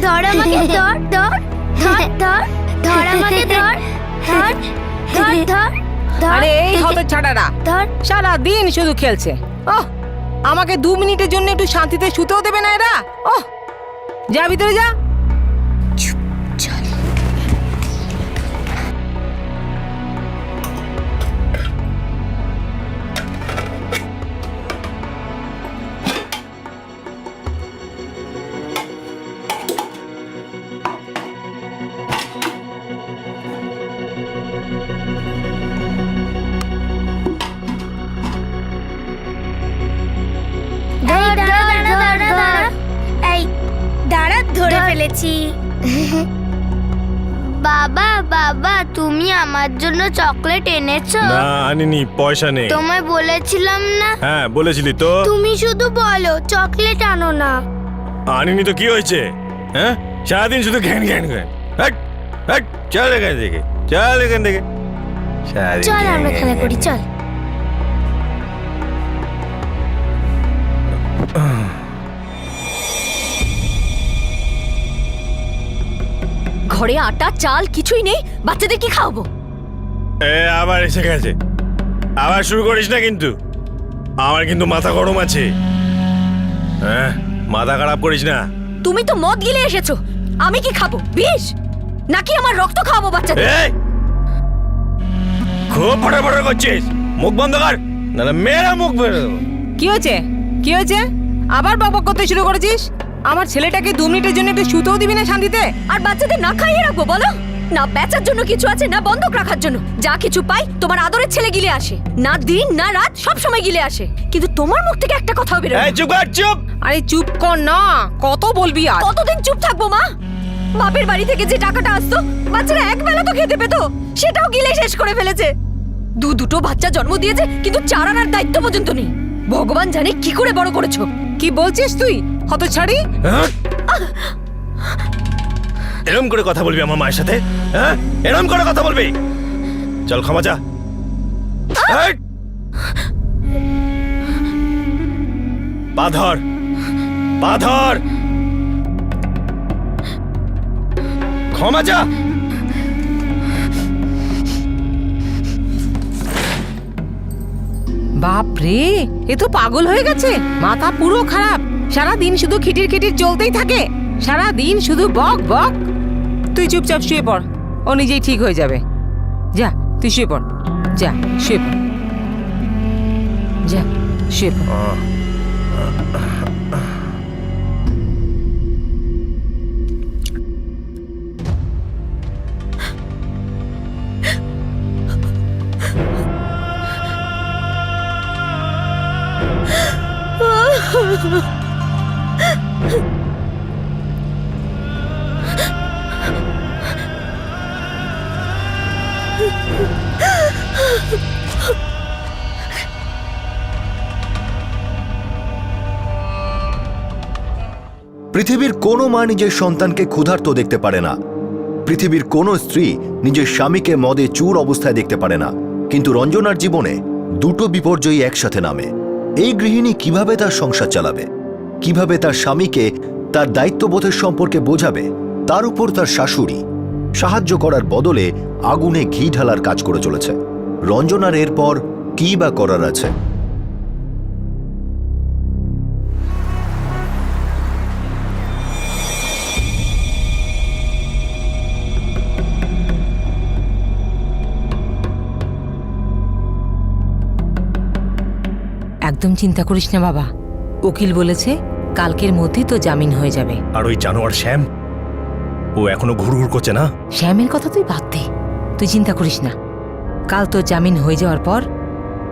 ধর আমাকে, ধর ধর ধর ধর ধর আমাকে, ধর ধর ধর ধর ধর। আরে এই হতচ্ছাড়ারা ধর। সারা দিন শুধু খেলছে। ওহ, আমাকে 2 মিনিটের জন্য একটু শান্তিতে শুতেও দেবে না এরা। ওহ, যা ভিতরে যা। চল। ধরে ফেলেছি। বাবা বাবা, তুমি আমার জন্য চকলেট এনেছো? না আনিনি, পয়সা নেই। তোমায় বলেছিলাম না? হ্যাঁ বলেছিলি তো। তুমি শুধু বলো চকলেট আনো না। আনিনি তো কি হয়েছে? হ্যাঁ, সারাদিন শুধু ঘ্যান ঘ্যান ঘ্যান। হ্যাট হ্যাট, চল এখান থেকে, চল এখান থেকে। সারাদিন চল ঘ্যান আমরা ঘ্যান খেলা ঘ্যান। করি, চল। ঘরে আটা চাল কিছুই নেই, বাচ্চাদের কি খাওয়াবো? এ আবার এসে গেছে, আবার শুরু করিস না কিন্তু। আমার কিন্তু মাথা গরম আছে। হ্যাঁ, মাথা খারাপ করিস না। তুমি তো মদ গিলে এসেছো, আমি কি খাবো? বিষ নাকি আমার রক্ত খাওয়াবো বাচ্চাদের? এই, খুব ফটাফট করছিস, মুখ বন্ধ কর, নাহলে মেয়েরা মুখ বেরো। কি হয়েছে? কি হয়েছে? আবার বকবক করতে শুরু করেছিস? আমার ছেলেটাকে 2 মিনিটের জন্য একটু শুতেও দিবি না শান্তিতে? আর বাচ্চাদের না খাইয়ে রাখবো বলো? না বেচার জন্য কিছু আছে, না বন্ধক রাখার জন্য। যা কিছু পাই তোমার আদরের ছেলে গিলে আসে, না দিন না রাত সব সময় গিলে আসে, কিন্তু তোমার মুখ থেকে একটা কথাও বেরোয় না। এই চুপ কর, চুপ। আরে চুপ কর না, কত বলবি আর? কতদিন চুপ থাকবো মা? বাপের বাড়ি থেকে যে টাকাটা আসতো বাচ্চারা একবেলা তো খেতে পেতো, সেটাও গিলে শেষ করে ফেলেছে। দুটো বাচ্চা জন্ম দিয়েছে, কিন্তু 4 আনার দায়িত্ব পর্যন্ত নেই। ভগবান জানে কি করে বড় করেছো। কি বলছিস তুই হতচ্ছাড়ি? হ্যাঁ? এরম করে কথা বলবি আমার মায়ের সাথে? হ্যাঁ, এরম করে কথা বলবি? চল ক্ষমা চা। এই! পা ধর, পা ধর, ক্ষমা চা। বাপ রে, এ তো পাগল হয়ে গেছে, মাথা পুরো খারাপ। সারা দিন শুধু খিটির খিটির চলতেই থাকে, সারা দিন শুধু বক বক। তুই চুপচাপ শুয়ে পড়, ও নিজেই ঠিক হয়ে যাবে। যা তুই শুয়ে পড়, যা শুয়ে পড়, যা শুয়ে পড়। পৃথিবীর কোনো মা নিজের সন্তানকে ক্ষুধার্ত দেখতে পারে না। পৃথিবীর কোনো স্ত্রী নিজের স্বামীকে মদে চুর অবস্থায় দেখতে পারে না। কিন্তু রঞ্জনার জীবনে দুটো বিপর্যয় একসাথে নামে। এই গৃহিণী কিভাবে তার সংসার চালাবে, কিভাবে তার স্বামীকে তার দায়িত্ববোধের সম্পর্কে বোঝাবে, তার উপর তার শাশুড়ি সাহায্য করার বদলে আগুনে ঘি ঢালার কাজ করে চলেছে। রঞ্জনার এরপর কি বা করার আছে? একদম চিন্তা করিস না বাবা, উকিল বলেছে কালকের মধ্যেই তো জামিন হয়ে যাবে। আর ওই জানোয়ার শ্যাম, ও এখনো ঘুরঘুর করছে না? শ্যামের কথা তুই বাদ দে, তুই চিন্তা করিস না। কাল তো জামিন হয়ে যাওয়ার পর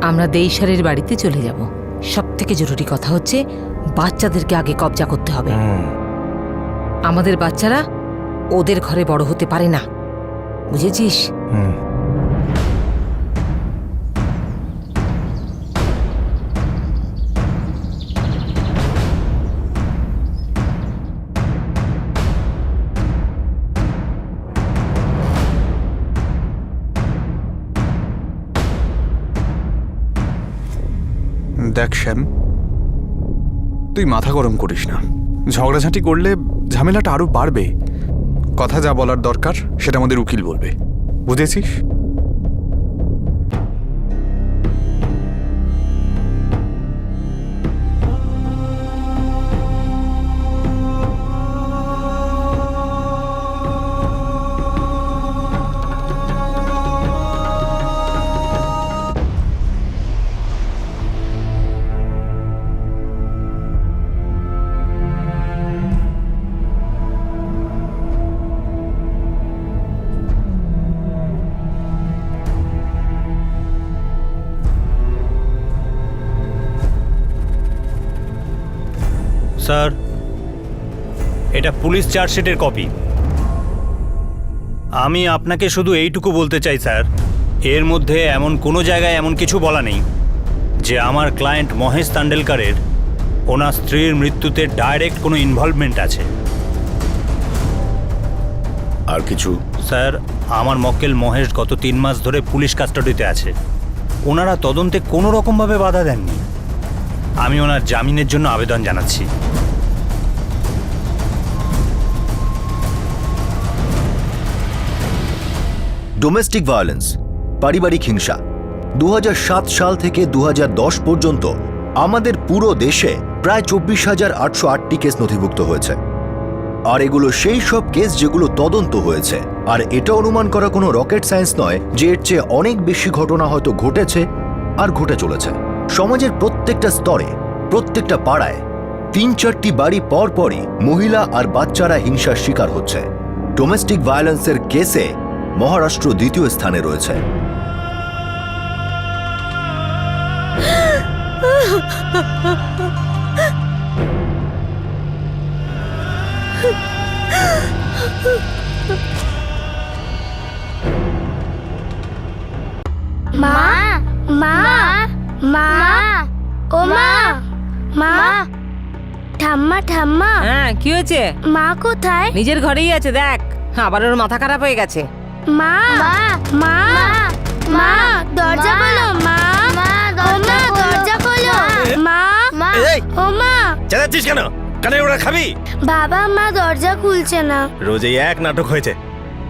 আমরা দেইশ্বরের বাড়িতে চলে যাব। সব থেকে জরুরি কথা হচ্ছে বাচ্চাদেরকে আগে কবজা করতে হবে। আমাদের বাচ্চারা ওদের ঘরে বড় হতে পারে না, বুঝেছিস? দেখ শ্যাম, তুই মাথা গরম করিস না। ঝগড়াঝাঁটি করলে ঝামেলাটা আরো বাড়বে। কথা যা বলার দরকার সেটা আমাদের উকিল বলবে, বুঝেছিস? স্যার, এটা পুলিশ চার্জশিটের কপি। আমি আপনাকে শুধু এইটুকু বলতে চাই স্যার, এর মধ্যে এমন কোনো জায়গায় এমন কিছু বলা নেই যে আমার ক্লায়েন্ট মহেশ তান্ডেলকারের ওনার স্ত্রীর মৃত্যুতে ডাইরেক্ট কোনো ইনভলভমেন্ট আছে। আর কিছু? স্যার, আমার মক্কেল মহেশ গত 3 মাস ধরে পুলিশ কাস্টাডিতে আছে। ওনারা তদন্তে কোনো রকমভাবে বাধা দেননি। আমি ওনার জামিনের জন্য আবেদন জানাচ্ছি। ডোমেস্টিক ভায়োলেন্স, পারিবারিক হিংসা 2007 সাল থেকে 2010 পর্যন্ত আমাদের পুরো দেশে প্রায় 24,808টি কেস নথিভুক্ত হয়েছে। আর এগুলো সেই সব কেস যেগুলো তদন্ত হয়েছে। আর এটা অনুমান করা কোনো রকেট সায়েন্স নয় যে এর চেয়ে অনেক বেশি ঘটনা হয়তো ঘটেছে আর ঘটে চলেছে। সমাজের প্রত্যেকটা স্তরে, প্রত্যেকটা পাড়ায় 3-4টি বাড়ি পর পরই মহিলা আর বাচ্চারা হিংসার শিকার হচ্ছে। ডোমেস্টিক ভায়োলেন্সের কেসে মহারাষ্ট্র 2য় স্থানে রয়েছে। মা মা মা ও মা মা ঠাম্মা ঠাম্মা হ্যাঁ, কি হয়েছে? মা কোথায়? নিজের ঘরেই আছে, দেখ। আবার ওর মাথা খারাপ হয়ে গেছে। মা মা মা দরজা খোলো মা ও মা দরজা খোলো মা এই! ও মা চেঁচাচ্ছিস কেন? কানে ওরা খাবি? বাবা মা দরজা খুলছে না। রোজ এই এক নাটক হয়েছে।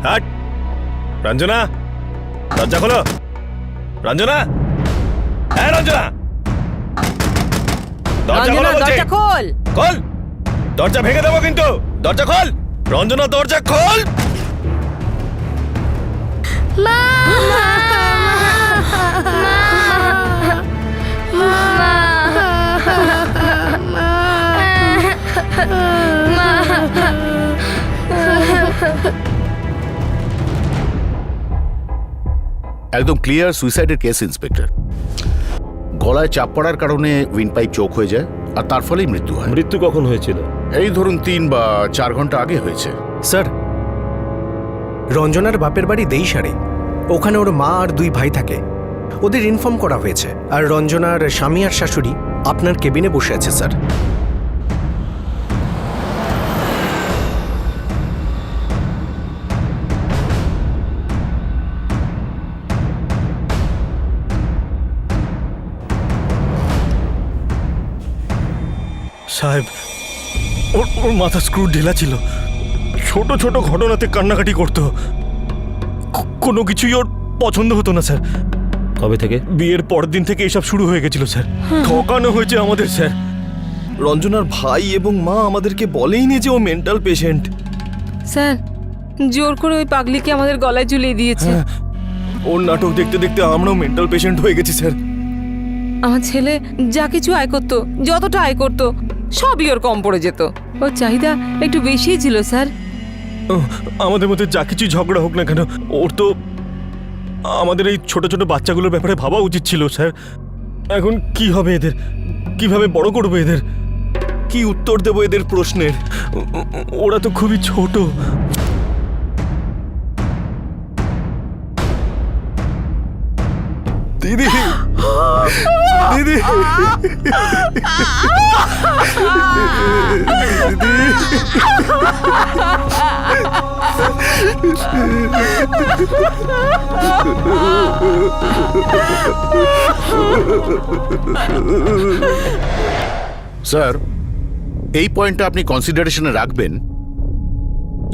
হাট! রঞ্জনা, দরজা খোলো। রঞ্জনা, হ্যাঁ রঞ্জনা, দরজা খোলো বলছি। দরজা খোল। খোল, দরজা ভেঙে দেবো কিন্তু। দরজা খোল রঞ্জনা, দরজা খোল। মা একদম ক্লিয়ার সুইসাইডের কেস ইন্সপেক্টর। গলায় চাপ পড়ার কারণে উইন্ডপাইপ চোক হয়ে যায় আর তার ফলেই মৃত্যু হয়। মৃত্যু কখন হয়েছিল? এই ধরুন 3 বা 4 ঘন্টা আগে হয়েছে। স্যার, রঞ্জনার বাপের বাড়ি দেইসারে। ওখানে ওর মা আর 2 ভাই থাকে। ওদের ইনফর্ম করা হয়েছে। আর রঞ্জনার স্বামী আর শাশুড়ি আপনার কেবিনে বসে আছে স্যার। সাহেব, ওর মাথা স্ক্রু ঢেলা ছিল। ছোট ছোট ঘটনাতে কান্নাকাটি করতো। কোনো কিছুই ওর পছন্দ হতো না স্যার। কবে থেকে? বিয়ের পরের দিন থেকে এসব শুরু হয়ে গেছিল স্যার। ঠকানো হয়েছে আমাদের স্যার। রঞ্জনার ভাই এবং মা আমাদেরকে বলেইনি যে ও মেন্টাল পেশেন্ট। স্যার, জোর করে ওই পাগলিকে আমাদের গলায় ঝুলিয়ে দিয়েছে। ওর নাটক দেখতে দেখতে আমরাও মেন্টাল পেশেন্ট হয়ে গেছি স্যার। আমার ছেলে যা কিছু আয় করতো, যতটা আয় করতো, সবই ওর কম পড়ে যেত। ওর চাহিদা একটু বেশিই ছিল স্যার। আমাদের মধ্যে যা কিছু ঝগড়া হোক না কেন, ওর তো আমাদের এই ছোট ছোট বাচ্চাগুলোর ব্যাপারে ভাবা উচিত ছিল স্যার। এখন কি হবে এদের? কিভাবে বড় করবো এদের? কি উত্তর দেবো এদের প্রশ্নের? ওরা তো খুবই ছোট। দিদি, দিদি, স্যার, এই পয়েন্টটা আপনি কনসিডারেশনে রাখবেন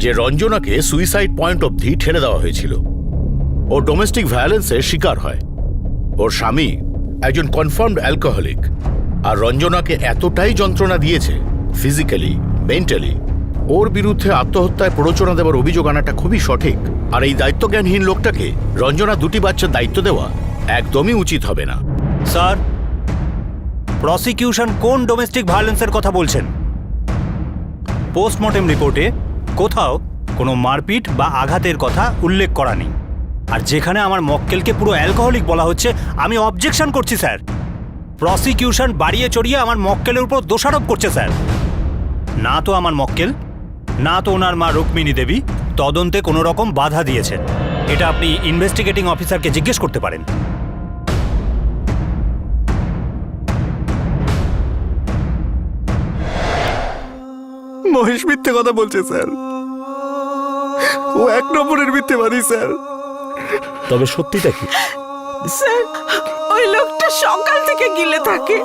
যে রঞ্জনাকে সুইসাইড পয়েন্ট অবধি ঠেলে দেওয়া হয়েছিল। ও ডোমেস্টিক ভায়োলেন্সের শিকার হয়। ওর স্বামী একজন কনফার্মড অ্যালকোহলিক, আর রঞ্জনাকে এতটাই যন্ত্রণা দিয়েছে ফিজিক্যালি, মেন্টালি। ওর বিরুদ্ধে আত্মহত্যায় প্ররোচনা দেওয়ার অভিযোগ আনাটা খুবই সঠিক। আর এই দায়িত্বজ্ঞানহীন লোকটাকে রঞ্জনা 2টি বাচ্চার দায়িত্ব দেওয়া একদমই উচিত হবে না। স্যার, প্রসিকিউশন কোন ডোমেস্টিক ভায়োলেন্সের কথা বলছেন? পোস্টমর্টেম রিপোর্টে কোথাও কোনো মারপিট বা আঘাতের কথা উল্লেখ করা নেই। আর যেখানে আমার মক্কেলকে পুরো অ্যালকোহলিক বলা হচ্ছে, আমি অবজেকশন করছি স্যার। প্রসিকিউশন বাড়িয়ে চড়িয়ে আমার মক্কেলের উপর দোষারোপ করছে স্যার। না তো আমার মক্কেল, না তো ওনার মা রুক্মিণী দেবী তদন্তে কোনো রকম বাধা দিয়েছেন। এটা আপনি ইনভেস্টিগেটিং অফিসারকে জিজ্ঞেস করতে পারেন। মহেশ মিথ্যে কথা বলছে স্যার। ও 1 নম্বরের মিথ্যেবাদী স্যার। তবে সত্যিটা কি? স্যার, ওই লোকটা সকাল থেকে গিলে থাকে,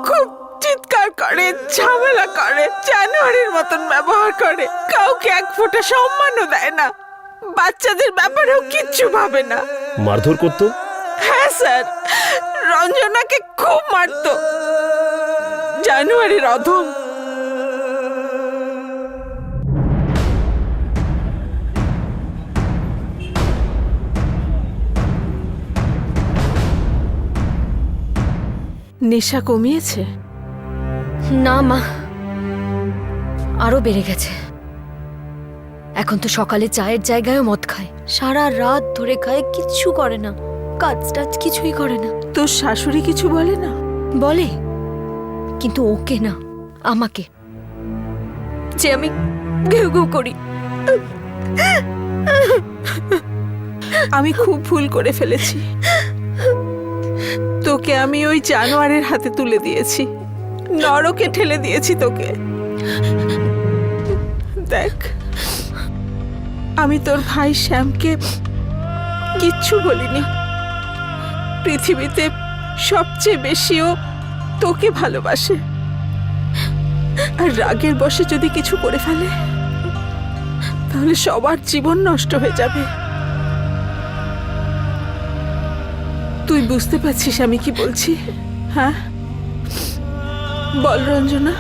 খুব চিৎকার করে, ঝামেলা করে, জানোয়ারের মতন ব্যবহার করে, কাউকে 1 ফোঁটা সম্মানও দেয় না, বাচ্চাদের ব্যাপারেও কিচ্ছু ভাবে না। মারধর করতো? হ্যাঁ স্যার, রঞ্জনাকে খুব মারতো। জানুয়ারির অধম। নেশা কমিয়েছে? না মা, আরো বেড়ে গেছে। এখন তো সকালে চায়ের জায়গায় মদ খায়, সারা রাত ধরে খায়, কিচ্ছু করে না, কাজ টাজ কিছুই করে না। তোর শাশুড়ি কিছু বলে না? বলে, কিন্তু ওকে না, আমাকে, যে আমি ঘেউ ঘেউ করি। আমি খুব ভুল করে ফেলেছি। তোকে আমি ওই জানোয়ারের হাতে তুলে দিয়েছি, নরকে ঠেলে দিয়েছি তোকে। দেখ, আমি তোর ভাই শ্যামকে কিচ্ছু বলিনি। পৃথিবীতে সবচেয়ে বেশিও তোকে ভালোবাসে। আর রাগের বশে যদি কিছু করে ফেলে, তাহলে সবার জীবন নষ্ট হয়ে যাবে। তুই বুঝতে পারছিস আমি কি বলছি? হ্যাঁ, বল রঞ্জনা।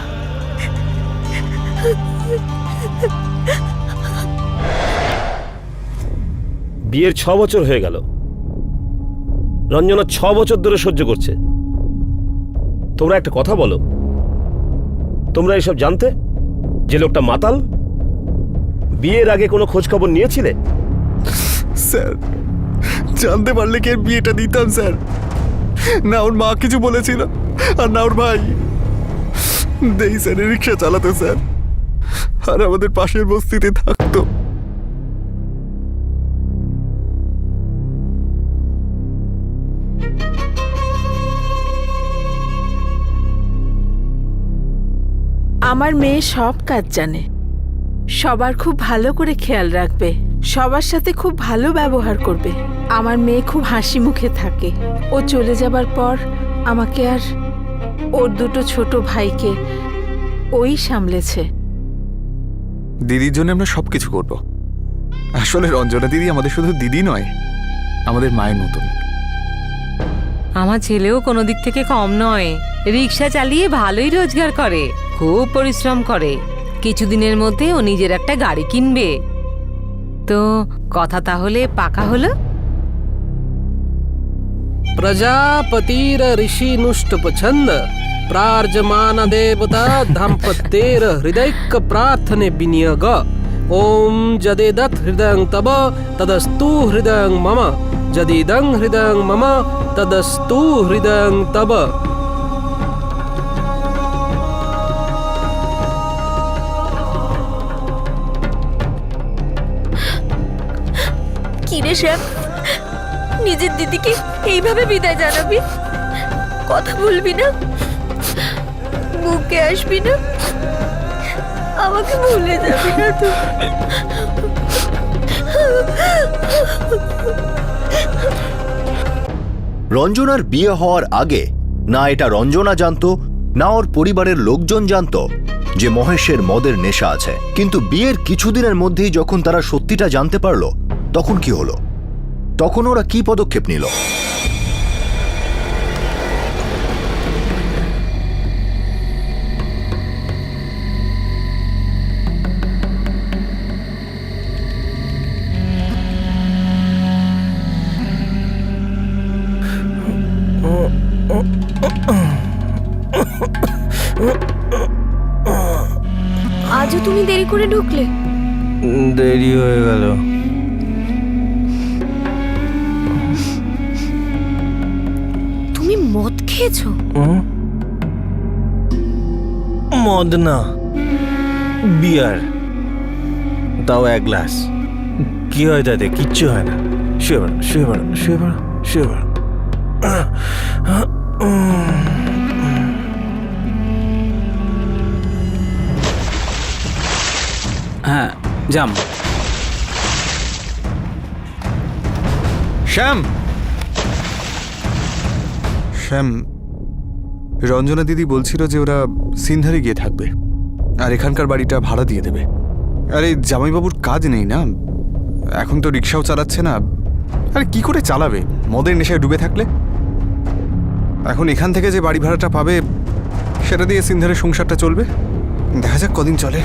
বিয়ের 6 বছর হয়ে গেল, রঞ্জনা 6 বছর ধরে সহ্য করছে। তোমরা একটা কথা বলো, তোমরা এসব জানতে যে লোকটা মাতাল? বিয়ের আগে কোনো খোঁজ খবর নিয়েছিলে? স্যার, জানতে পারলে কি এর বিয়েটা দিতাম স্যার? না ওর মা কিছু বলেছিল, আর না ওর ভাই। দেই স্যার রিক্সা চালাতো স্যার, আর আমাদের পাশের বস্তিতে থাকতো। আমার মেয়ে সব কাজ জানে, সবার খুব ভালো করে খেয়াল রাখবে, সবার সাথে খুব ভালো ব্যবহার করবে। আমার মেয়ে খুব হাসি মুখে থাকে। ও চলে যাবার পর আমাকে আর ওর 2টো ছোট ভাইকে ওই সামলেছে। দিদির জন্য আমরা সবকিছু করব। আসলে রঞ্জনা দিদি আমাদের শুধু দিদি নয়, আমাদের মায়ের মতন। আমার ছেলেও কোনো দিক থেকে কম নয়, রিক্সা চালিয়ে ভালোই রোজগার করে, খুব পরিশ্রম করে। কিছুদিনের মধ্যে ও নিজের একটা গাড়ি কিনবে। তো কথা তাহলে পাকা হলো? प्रजापतिर ऋषि नुष्ट पछंद प्रार्जमान देवता दाम्पत्येर हृदयक प्रार्थने विनियोग ओम जदेदत् हृदयं तब तदस्तु हृदयं मम जदिदं हृदयं मम तदस्तु हृदयं तब। কি রে শ্যাম, নিজের দিদিকে এইভাবে বিদায় জানাবি? কথা বলবি না, বুকে আসবি না, আমাকে ভুলে যাবি না তো? রঞ্জনার বিয়ে হওয়ার আগে না এটা রঞ্জনা জানতো, না ওর পরিবারের লোকজন জানতো, যে মহেশের মদের নেশা আছে। কিন্তু বিয়ের কিছুদিনের মধ্যেই যখন তারা সত্যিটা জানতে পারলো, তখন কি হলো? তখন ওরা কি পদক্ষেপ নিল? আজও তুমি দেরি করে ঢুকলে? দেরি হয়ে গেল। তুমি মদ খেয়েছো? মদ না, বিয়ার, তাও 1 গ্লাস। কি হয় তাতে? কিচ্ছু হয় না। শুয়ে পড়ো, শুয়ে পড়ো, শুয়ে পড়ো, শুয়ে পড়ো। হ্যাঁ, জাম। শ্যাম, শ্যাম, রঞ্জনা দিদি বলছিল যে ওরা সিন্ধারে গিয়ে থাকবে আর এখানকার বাড়িটা ভাড়া দিয়ে দেবে। আরে জামাইবাবুর কাজ নেই না, এখন তো রিক্সাও চালাচ্ছে না। আরে কি করে চালাবে মদের নেশায় ডুবে থাকলে? এখন এখান থেকে যে বাড়ি ভাড়াটা পাবে সেটা দিয়ে সিন্ধারের সংসারটা চলবে। দেখা যাক কদিন চলে।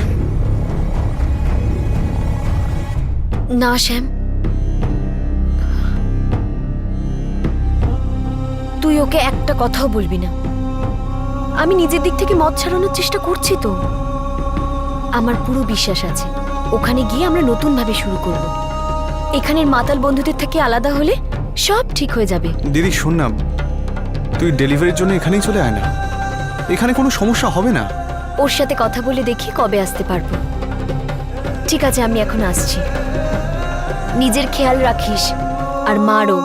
না শ্যাম, তুই ওকে একটা কথাও বলবি না। আমি নিজের দিক থেকে মদ ছাড়ানোর চেষ্টা করছি তো। আমার পুরো বিশ্বাস আছে ওখানে গিয়ে আমরা নতুন ভাবে শুরু করব। এখানের মাতাল বন্ধুদের থেকে আলাদা হলে সব ঠিক হয়ে যাবে। দিদি শোন না, তুই ডেলিভারির জন্য এখানেই চলে আয় না, এখানে কোনো সমস্যা হবে না। ওর সাথে কথা বলে দেখি কবে আসতে পারবো। ঠিক আছে, আমি এখন আসছি। নিজের খেয়াল রাখিস আর মারও।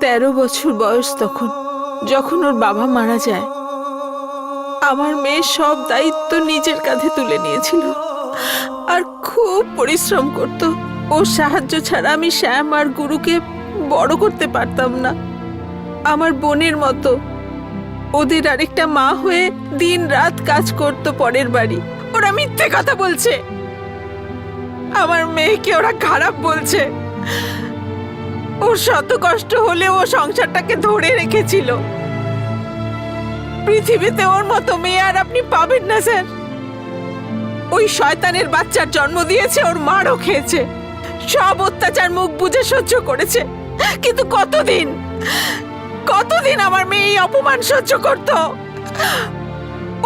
তেরো বছর বয়স তখন, যখন ওর বাবা মারা যায়। আমার মেয়ে সব দায়িত্ব নিজের কাঁধে তুলে নিয়েছিল আর খুব পরিশ্রম করত। ওর সাহায্য ছাড়া আমি শ্যাম আর গুরুকে বড় করতে পারতাম না। আমার বোনের মতো ওদের আরেকটা মা হয়ে দিন রাত কাজ করত পরের বাড়ি। ওরা মিথ্যে কথা বলছে, আমার মেয়েকে ওরা খারাপ বলছে। ওর শত কষ্ট হলে ও সংসারটাকে ধরে রেখেছিল। পৃথিবীতে ওর মতো মেয়ে আর আপনি পাবেন না স্যার। ওই শয়তানের বাচ্চার জন্ম দিয়েছে, ওর মারও খেয়েছে, সব অত্যাচার মুখ বুজে সহ্য করেছে। কিন্তু কতদিন কতদিন আমার মেয়ে এই অপমান সহ্য করত?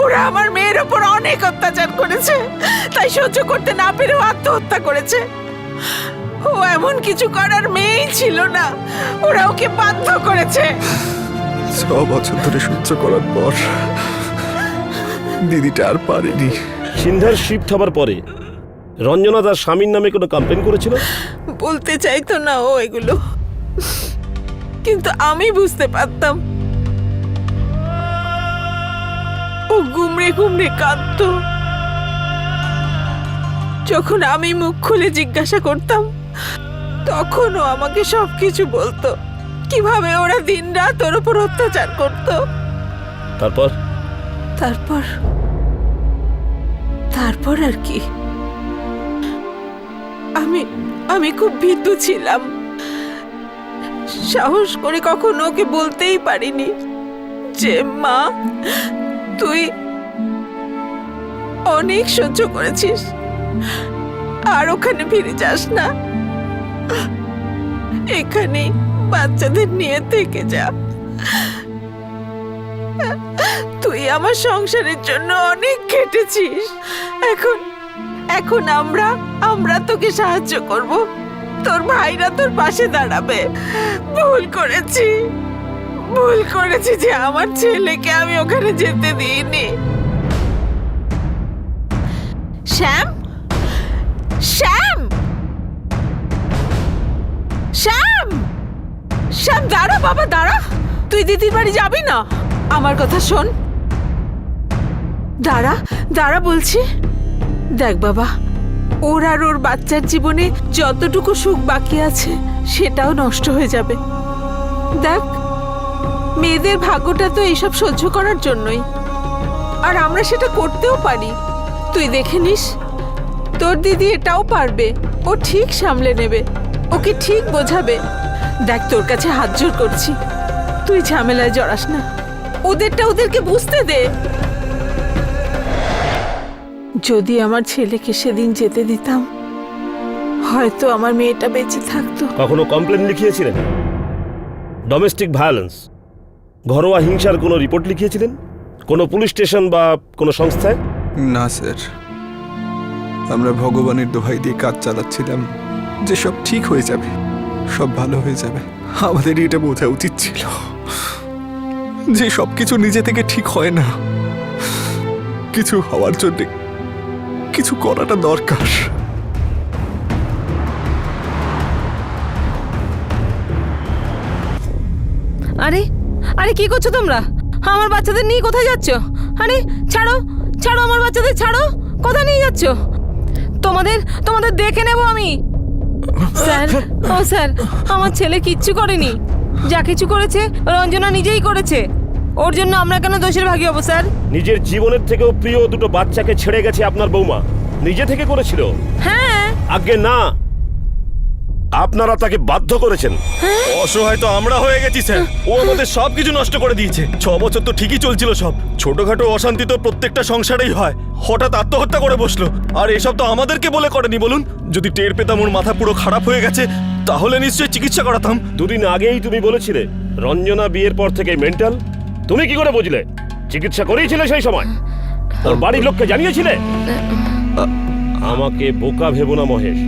ওরা আমার মেয়ের ওপর অনেক অত্যাচার করেছে, তাই সহ্য করতে না পেরে আত্মহত্যা করেছে। ও এমন কিছু করার মেয়েই ছিল না, ওরা ওকে বাধ্য করেছে। 6 বছর ধরে সহ্য করার পর দিদিটা আর পারেনি। সিন্ধার শিফট হবার পরে রঞ্জনা তার স্বামীর নামে কোনো কমপ্লেন করেছিল? বলতে চাইতো না ও এগুলো, কিন্তু আমি বুঝতে পারতাম। ও গুমড়ে গুমড়ে কাঁদতো। যখন আমি মুখ খুলে জিজ্ঞাসা করতাম তখনও আমাকে সবকিছু বলতো, কিভাবে ওরা দিনরাত ওর উপর অত্যাচার করতো। তারপর তারপর তারপর আর কি, আমি খুব ভীতু ছিলাম। সাহস করে কখনো ওকে বলতেই পারিনি যে মা অনেক সহ্য করেছিস, আর ওখানে ফিরে যাস না। এখানেই বাচ্চাদের নিয়ে থেকে যা। তুই আমার সংসারের জন্য অনেক খেটেছিস। এখন আমরা তোকে সাহায্য করব। তোর ভাইরা তোর পাশে দাঁড়াবে। ভুল করেছি যে আমার ছেলেকে আমি ওখানে যেতে দিইনি। শ্যাম, শ্যাম, শ্যাম, শ্যাম, দাঁড়া বাবা, দাঁড়া। তুই দিদির বাড়ি যাবি না? আমার কথা শোন। দাঁড়া বলছি। দেখ বাবা, ওর আর ওর বাচ্চার জীবনে যতটুকু সুখ বাকি আছে সেটাও নষ্ট হয়ে যাবে। দেখ, মেয়েদের ভাগ্যটা তো এইসব সহ্য করার জন্যই, আর আমরা সেটা করতেও পারি। তুই দেখে নিস, তোর দিদি এটাও পারবে। ও ঠিক সামলে নেবে, ওকে ঠিক বোঝাবে। দেখ, তোর কাছে হাত জোর করছি, তুই ঝামেলায় জড়াস না। ওদেরকে বুঝতে দে। যদি আমার ছেলেকে সেদিন যেতে দিতাম, হয়তো আমার মেয়েটা বেঁচে থাকতো। কখনো কমপ্লেন লিখিয়েছিলেন? ডোমেস্টিক ভায়োলেন্স, ঘরোয়া হিংসার কোনো রিপোর্ট লিখিয়েছিলেন কোনো পুলিশ স্টেশন বা কোনো সংস্থায়? না স্যার, আমরা ভগবানের দোহাই দিয়ে কাজ চালাচ্ছিলাম যে সব ঠিক হয়ে যাবে, সব ভালো হয়ে যাবে। আমাদের এটা বোঝা উচিত ছিল যে সবকিছু নিজে থেকে ঠিক হয় না। কিছু হওয়ার জন্য কিছু করাটা দরকার। আরে আরে কি করছো তোমরা? আমার বাচ্চাদের নিয়ে কোথায় যাচ্ছ? আরে ছাড়ো, আমার বাচ্চাদের ছাড়ো। কোথায় নিয়ে যাচ্ছ? তোমাদের দেখে নেব আমি। স্যার, স্যার, আমার ছেলে কিচ্ছু করেনি। যা কিছু করেছে রঞ্জনা নিজেই করেছে। ওর জন্য আমরা কেন দোষের ভাগী হব স্যার? নিজের জীবনের থেকেও প্রিয় দুটো বাচ্চাকে ছেড়ে গেছে আপনার বৌমা, নিজে থেকে করেছিল? হ্যাঁ। আগে না, আপনারা তাকে বাধ্য করেছেন। অসহায় তো আমরা হয়ে গেছি স্যার। ও আমাদের সবকিছু নষ্ট করে দিয়েছে। 6 বছর তো ঠিকই চলছিল সব। ছোটখাটো অশান্তি তো প্রত্যেকটা সংসারেই হয়। হঠাৎ আত্মহত্যা করে বসলো। আর এসব তো আমাদেরকে বলে করেনি বলুন। যদি টের পেতাম ওর মাথা পুরো খারাপ হয়ে গেছে, তাহলে নিশ্চয়ই চিকিৎসা করাতাম। 2 দিন আগেই তুমি বলেছিলে রঞ্জনা বিয়ের পর থেকে মেন্টাল। তুমি কি করে বুঝলে? চিকিৎসা করিয়েছিলে সেই সময়? ওর বাড়ির লোককে জানিয়েছিলে? আমাকে বোকা ভেবো না মহেশ।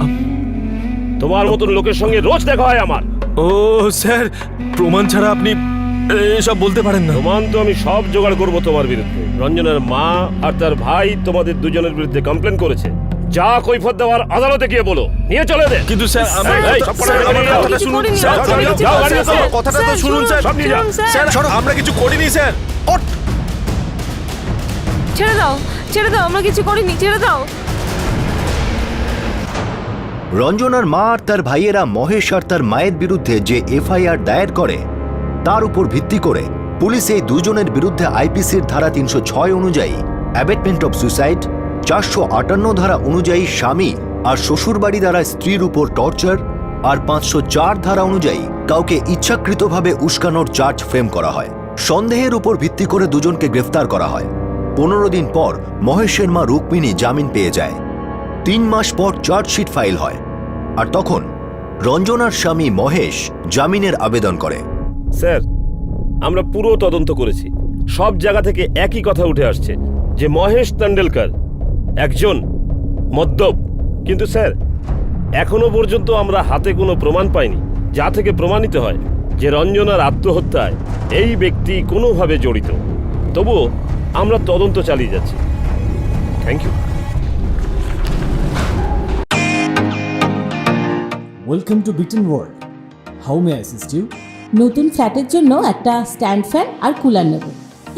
তোমার মতন লোকের সঙ্গে রোজ দেখা হয় আমার। ও স্যার, প্রমাণ ছাড়া আপনি এসব বলতে পারেন না। প্রমাণ তো আমি সব জোগাড় করবো তোমার বিরুদ্ধে। রঞ্জনার মা আর তার ভাই তোমাদের দুজনের বিরুদ্ধে কমপ্লেন করেছে। যা কৈফত দেওয়ার আদালতে গিয়ে বলো, নিয়ে চলে দে। কিন্তু স্যার, কথাটা তো শুনুন স্যার। স্যার, আমরা কিছু করিনি স্যার। ছেড়ে দাও, আমরা কিছু করিনি, ছেড়ে দাও। রঞ্জনার মা আর তার ভাইয়েরা মহেশ আর তার মায়ের বিরুদ্ধে যে এফআইআর দায়ের করে, তার উপর ভিত্তি করে পুলিশ এই দুজনের বিরুদ্ধে আইপিসির ধারা 306 অনুযায়ী অ্যাবেটমেন্ট অফ সুইসাইড, 458 ধারা অনুযায়ী স্বামী আর শ্বশুরবাড়ি দ্বারা স্ত্রীর উপর টর্চার আর 504 ধারা অনুযায়ী কাউকে ইচ্ছাকৃতভাবে উস্কানোর চার্জ ফ্রেম করা হয়। সন্দেহের উপর ভিত্তি করে দুজনকে গ্রেফতার করা হয়। 15 দিন পর মহেশের মা রুক্মিণী জামিন পেয়ে যায়। 3 মাস পর চার্জশিট ফাইল হয়, আর তখন রঞ্জনার স্বামী মহেশ জামিনের আবেদন করে। স্যার, আমরা পুরো তদন্ত করেছি। সব জায়গা থেকে একই কথা উঠে আসছে যে মহেশ তান্ডেলকর একজন মদ্যপ। কিন্তু স্যার, এখনো পর্যন্ত আমরা হাতে কোনো প্রমাণ পাইনি যা থেকে প্রমাণিত হয় যে রঞ্জনার আত্মহত্যায় এই ব্যক্তি কোনোভাবে জড়িত। তবুও আমরা তদন্ত চালিয়ে যাচ্ছি। Thank you. Welcome to Bitten world. How may I assist you? নতুন ফ্ল্যাটের জন্য একটা স্ট্যান্ড ফ্যান আর কুলার নেব।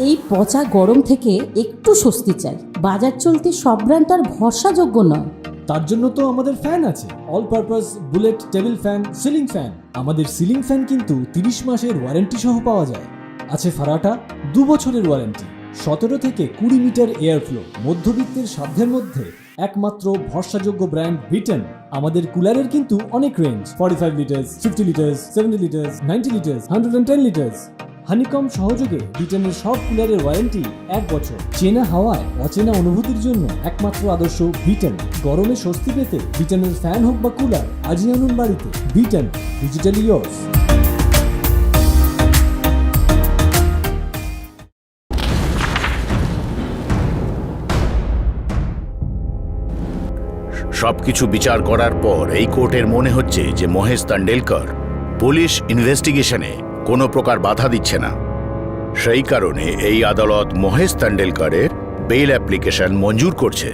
এই পচা গরম থেকে একটু স্বস্তি চাই। বাজার চলতে সব ব্র্যান্ড আর ভরসাযোগ্য নয়। তার জন্য তো আমাদের ফ্যান আছে, all purpose bullet table fan, ceiling fan. আমাদের সিলিং ফ্যান কিন্তু 30 মাসের ওয়ারেন্টি সহ পাওয়া যায়। আছে ফারাটা 2 বছরের ওয়ারেন্টি, 17 থেকে 20 মিটার এয়ার ফ্লো। মধ্যবিত্তের সাধ্যের মধ্যে একমাত্র ভরসাযোগ্য ব্র্যান্ড বিটেন। আমাদের কুলারের কিন্তু অনেক range, 45 litres, 50 litres, 70 litres, 90 litres, 110 litres. Honeycomb সহযোগে ব্রিটেনের সব কুলারের ওয়ারেন্টি 1 বছর। চেনা হাওয়ায় অচেনা অনুভূতির জন্য একমাত্র আদর্শ ব্রিটেন। গরমে স্বস্তি পেতে ব্রিটেনের ফ্যান হোক বা কুলার, আজই আনুন বাড়িতে। Britain, digitally years. সবকিছু বিচার করার পর এই কোর্টের মনে হচ্ছে যে মহেশ তান্ডেলকর পুলিশ ইনভেস্টিগেশনে কোনো প্রকার বাধা দিচ্ছে না। সেই কারণে এই আদালত মহেশ তান্ডেলকরের বেল অ্যাপ্লিকেশন মঞ্জুর করছে।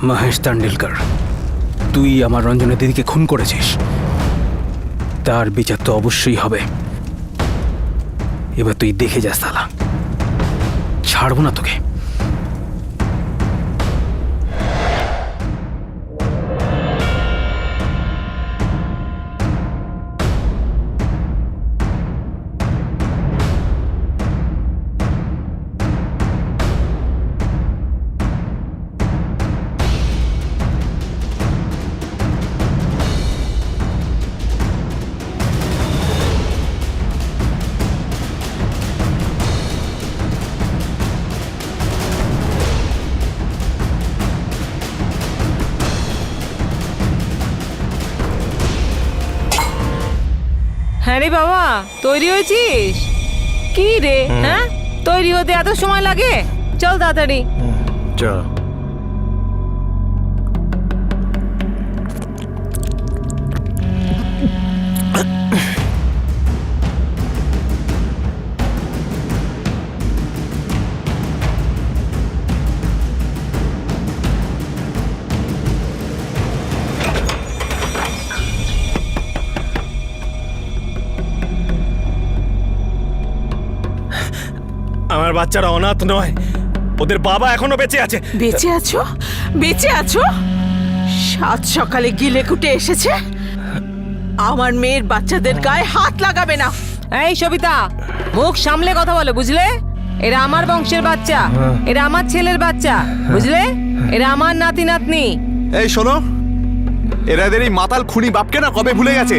মহেশ তান্ডেলকর, তুই আমার রঞ্জনা দিদিকে খুন করেছিস, তার বিচার তো অবশ্যই হবে। এবার তুই দেখে যা সালা, ছাড়বো না তোকে। হ্যাঁ রে বাবা, তৈরি হয়েছিস? কি রে, হ্যাঁ তৈরি হতে এত সময় লাগে? চল তাড়াতাড়ি। চল। আমার বাচ্চারা অনাথ নয়, ওদের বাবা এখনো বেঁচে আছে। বেঁচে আছো? বেঁচে আছো? সাত সকালে গিলে কুটে এসেছে। আমার মেয়ের বাচ্চাদের গায়ে হাত লাগাবে না। এই সবিতা, মুখ সামলে কথা বলো, বুঝলে? এরা আমার বংশের বাচ্চা, এরা আমার ছেলের বাচ্চা, বুঝলে? এরা আমার নাতি নাতনি। এই শোনো, এরাদের এই মাতাল খুনি বাপকে না কবে ভুলে গেছে।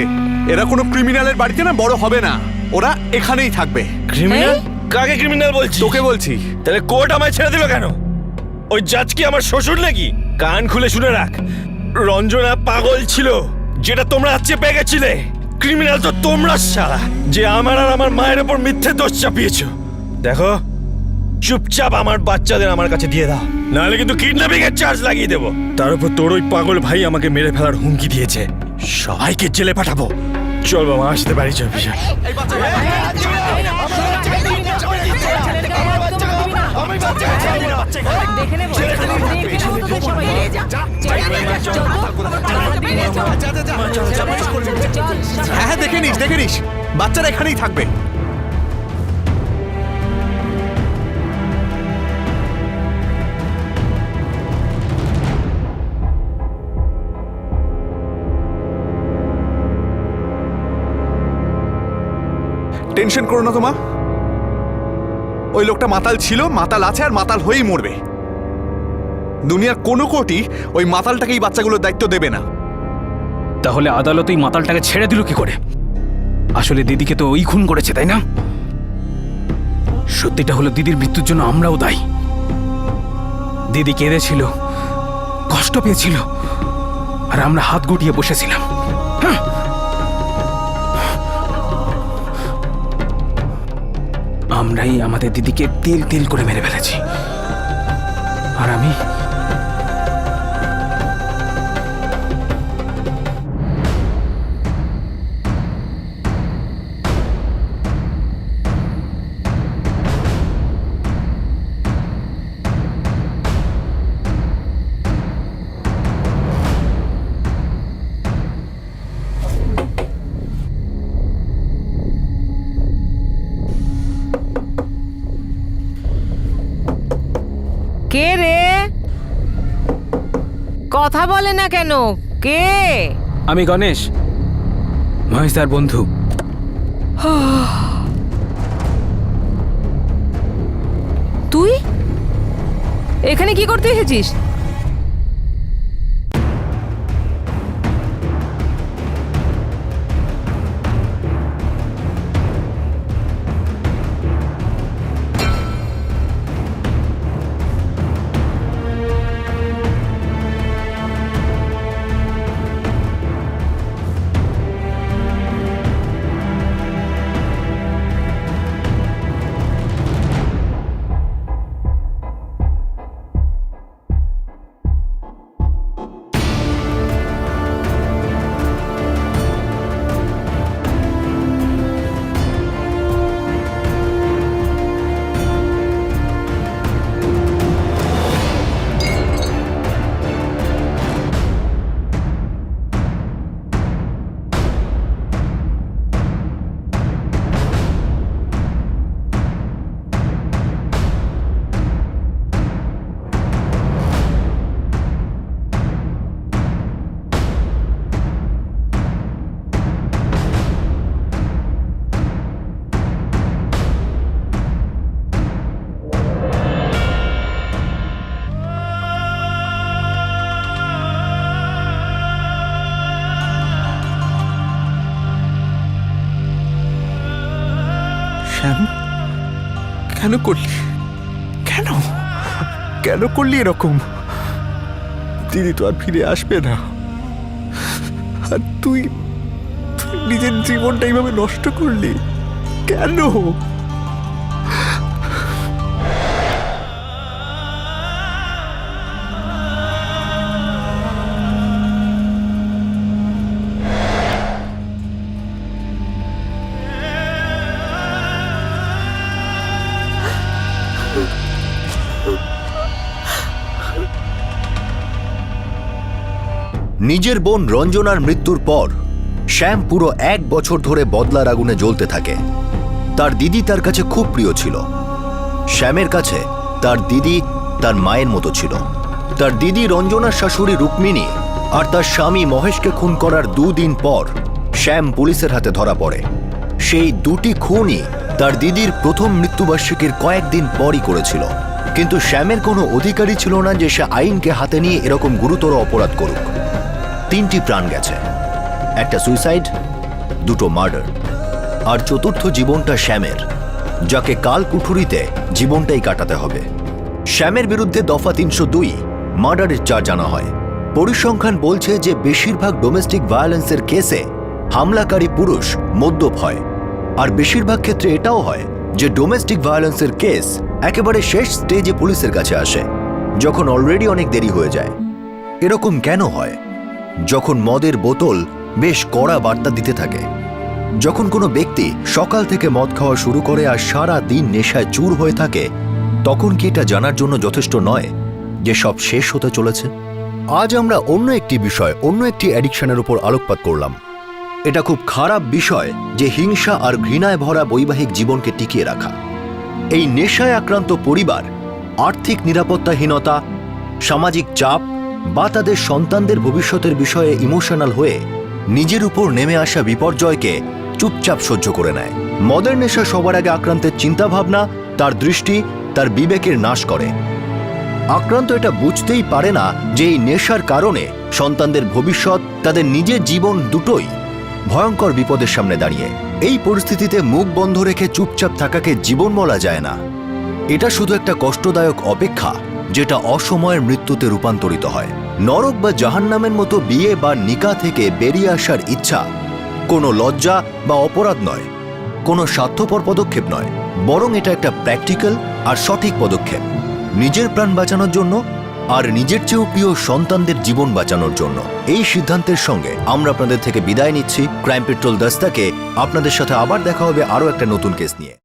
এরা কোনো ক্রিমিনালের বাড়িতে না বড় হবে না, ওরা এখানেই থাকবে। ক্রিমিনাল? কাকে ক্রিমিনাল বলছিস? তোকে বলছি। তাহলে কোর্ট আমায় ছেড়ে দিল কেন? ওই জাজ কি আমার শ্বশুর নাকি? কান খুলে শুনে রাখ, রঞ্জনা পাগল ছিল, যেটা তোমরা চেপে গেছিলে। ক্রিমিনাল তো তোমরা শালা, যে আমার আর আমার মায়ের উপর মিথ্যে দোষ চাপিয়েছো। দেখো, চুপচাপ আমার বাচ্চাদের আমার কাছে দিয়ে দাও, নাহলে কিন্তু কিডন্যাপিং এর চার্জ লাগিয়ে দেবো। তার উপর তোর ওই পাগল ভাই আমাকে মেরে ফেলার হুমকি দিয়েছে। সবাইকে জেলে পাঠাবো। চল বাবা, আসতে পারি। চল বিশাল। হ্যাঁ দেখে নিস, দেখে নিস, বাচ্চারা এখানেই থাকবে। টেনশন করো না তোমা, ওই লোকটা মাতাল ছিল, মাতাল আছে, আর মাতাল হয়েই মরবে। দুনিয়ার কোনো কোর্টই ওই মাতালটাকে এই বাচ্চাগুলোর দায়িত্ব দেবে না। তাহলে আদালত এই মাতালটাকে ছেড়ে দিল কি করে? আসলে দিদিকে তো ওই খুন করেছে, তাই না? সত্যিটা হলো দিদির মৃত্যুর জন্য আমরাও দায়ী। দিদি কেঁদেছিল, কষ্ট পেয়েছিল, আর আমরা হাত গুটিয়ে বসেছিলাম। আমরাই আমাদের দিদিকে তেল তেল করে মেরে ফেলেছি। আর আমি কথা বলে না কেন? কে? আমি গণেশ, মহেশদার বন্ধু। তুই এখানে কি করতে এসেছিস? শ্যাম, কেন করলি? কেন কেন করলি এরকম? দিদি তো আর ফিরে আসবে না, আর তুই নিজের জীবনটা এইভাবে নষ্ট করলি কেন? নিজের বোন রঞ্জনার মৃত্যুর পর শ্যাম পুরো 1 বছর ধরে বদলার আগুনে জ্বলতে থাকে। তার দিদি তার কাছে খুব প্রিয় ছিল। শ্যামের কাছে তার দিদি তার মায়ের মতো ছিল। তার দিদি রঞ্জনার শাশুড়ি রুক্মিণী আর তার স্বামী মহেশকে খুন করার 2 দিন পর শ্যাম পুলিশের হাতে ধরা পড়ে। সেই 2টি খুনই তার দিদির প্রথম মৃত্যুবার্ষিকীর কয়েকদিন পরই করেছিল। কিন্তু শ্যামের কোনো অধিকারই ছিল না যে সে আইনকে হাতে নিয়ে এরকম গুরুতর অপরাধ করুক। 3টি প্রাণ গেছে, একটা সুইসাইড, 2টো মার্ডার, আর 4র্থ জীবনটা শ্যামের, যাকে কাল কুঠুরিতে জীবনটাই কাটাতে হবে। শ্যামের বিরুদ্ধে দফা 302 মার্ডারের চার্জ আনা হয়। পরিসংখ্যান বলছে যে বেশিরভাগ ডোমেস্টিক ভায়োলেন্সের কেসে হামলাকারী পুরুষ মদ্যপ হয়, আর বেশিরভাগ ক্ষেত্রে এটাও হয় যে ডোমেস্টিক ভায়োলেন্সের কেস একেবারে শেষ স্টেজে পুলিশের কাছে আসে, যখন অলরেডি অনেক দেরি হয়ে যায়। এরকম কেন হয়? যখন মদের বোতল বেশ কড়া বার্তা দিতে থাকে, যখন কোনো ব্যক্তি সকাল থেকে মদ খাওয়া শুরু করে আর সারা দিন নেশায় চুর হয়ে থাকে, তখন কি এটা জানার জন্য যথেষ্ট নয় যে সব শেষ হতে চলেছে? আজ আমরা অন্য একটি বিষয়, অন্য একটি অ্যাডিকশনের উপর আলোকপাত করলাম। এটা খুব খারাপ বিষয় যে হিংসা আর ঘৃণায় ভরা বৈবাহিক জীবনকে টিকিয়ে রাখা। এই নেশায় আক্রান্ত পরিবার আর্থিক নিরাপত্তাহীনতা, সামাজিক চাপ বা তাদের সন্তানদের ভবিষ্যতের বিষয়ে ইমোশনাল হয়ে নিজের উপর নেমে আসা বিপর্যয়কে চুপচাপ সহ্য করে নেয়। মদের নেশা সবার আগে আক্রান্তের চিন্তাভাবনা, তার দৃষ্টি, তার বিবেকের নাশ করে। আক্রান্ত এটা বুঝতেই পারে না যে এই নেশার কারণে সন্তানদের ভবিষ্যৎ, তাদের নিজের জীবন দুটোই ভয়ঙ্কর বিপদের সামনে দাঁড়িয়ে। এই পরিস্থিতিতে মুখ বন্ধ রেখে চুপচাপ থাকাকে জীবন বলা যায় না। এটা শুধু একটা কষ্টদায়ক অপেক্ষা, যেটা অসময়ের মৃত্যুতে রূপান্তরিত হয়। নরক বা জাহান্নামের মতো বিয়ে বা নিকা থেকে বেরিয়ে আসার ইচ্ছা কোনো লজ্জা বা অপরাধ নয়, কোনো স্বার্থপর পদক্ষেপ নয়, বরং এটা একটা প্র্যাকটিক্যাল আর সঠিক পদক্ষেপ নিজের প্রাণ বাঁচানোর জন্য আর নিজের চেয়েও প্রিয় সন্তানদের জীবন বাঁচানোর জন্য। এই সিদ্ধান্তের সঙ্গে আমরা আপনাদের থেকে বিদায় নিচ্ছি। ক্রাইম পেট্রোল দস্তাকে আপনাদের সাথে আবার দেখা হবে আরও একটা নতুন কেস নিয়ে।